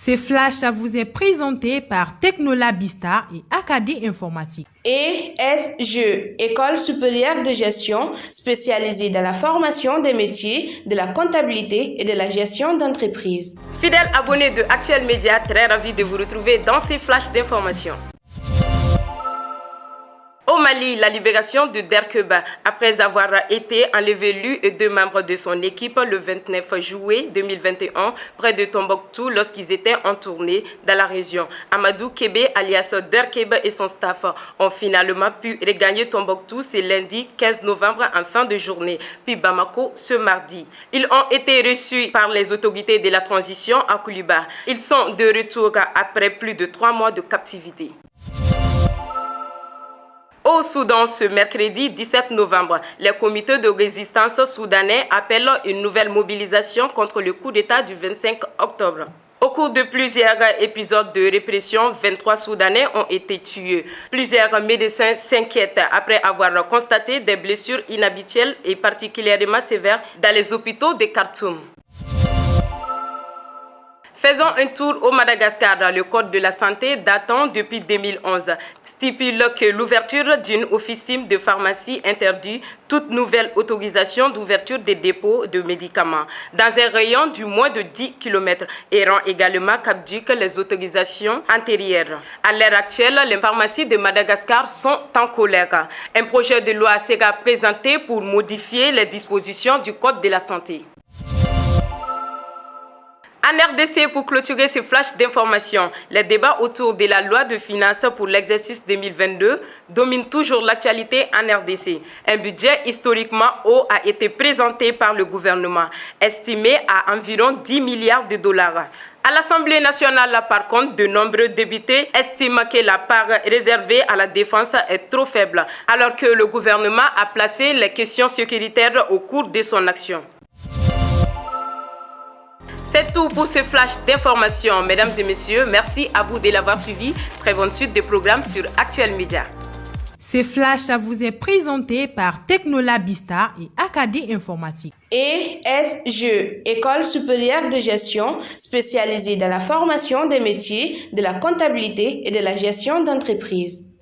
Ce flash vous est présenté par Technolabista et Acadie Informatique. ESGE, École supérieure de gestion spécialisée dans la formation des métiers de la comptabilité et de la gestion d'entreprise. Fidèles abonnés de Actuel Média, très ravi de vous retrouver dans ces flashs d'information. Au Mali, la libération de Derkeba, après avoir été enlevé lui et deux membres de son équipe le 29 juillet 2021 près de Tombouctou lorsqu'ils étaient en tournée dans la région. Amadou Kébé alias Derkeba et son staff ont finalement pu regagner Tombouctou ce lundi 15 novembre en fin de journée, puis Bamako ce mardi. Ils ont été reçus par les autorités de la transition à Kouliba. Ils sont de retour après plus de 3 mois de captivité. Au Soudan, ce mercredi 17 novembre, les comités de résistance soudanais appellent une nouvelle mobilisation contre le coup d'État du 25 octobre. Au cours de plusieurs épisodes de répression, 23 Soudanais ont été tués. Plusieurs médecins s'inquiètent après avoir constaté des blessures inhabituelles et particulièrement sévères dans les hôpitaux de Khartoum. Faisons un tour au Madagascar. Le Code de la santé datant depuis 2011 stipule que l'ouverture d'une officine de pharmacie interdit toute nouvelle autorisation d'ouverture des dépôts de médicaments dans un rayon du moins de 10 km et rend également caduques les autorisations antérieures. À l'heure actuelle, les pharmacies de Madagascar sont en colère. Un projet de loi sera présenté pour modifier les dispositions du Code de la santé. En RDC, pour clôturer ce flash d'information, les débats autour de la loi de finances pour l'exercice 2022 dominent toujours l'actualité en RDC. Un budget historiquement haut a été présenté par le gouvernement, estimé à environ 10 milliards de dollars. À l'Assemblée nationale, par contre, de nombreux députés estiment que la part réservée à la défense est trop faible, alors que le gouvernement a placé les questions sécuritaires au cours de son action. C'est tout pour ce flash d'information. Mesdames et messieurs, merci à vous de l'avoir suivi. Très bonne suite des programmes sur Actuel Média. Ce flash vous est présenté par Technolabista et Acadie Informatique. ESGE, École supérieure de gestion spécialisée dans la formation des métiers de la comptabilité et de la gestion d'entreprise.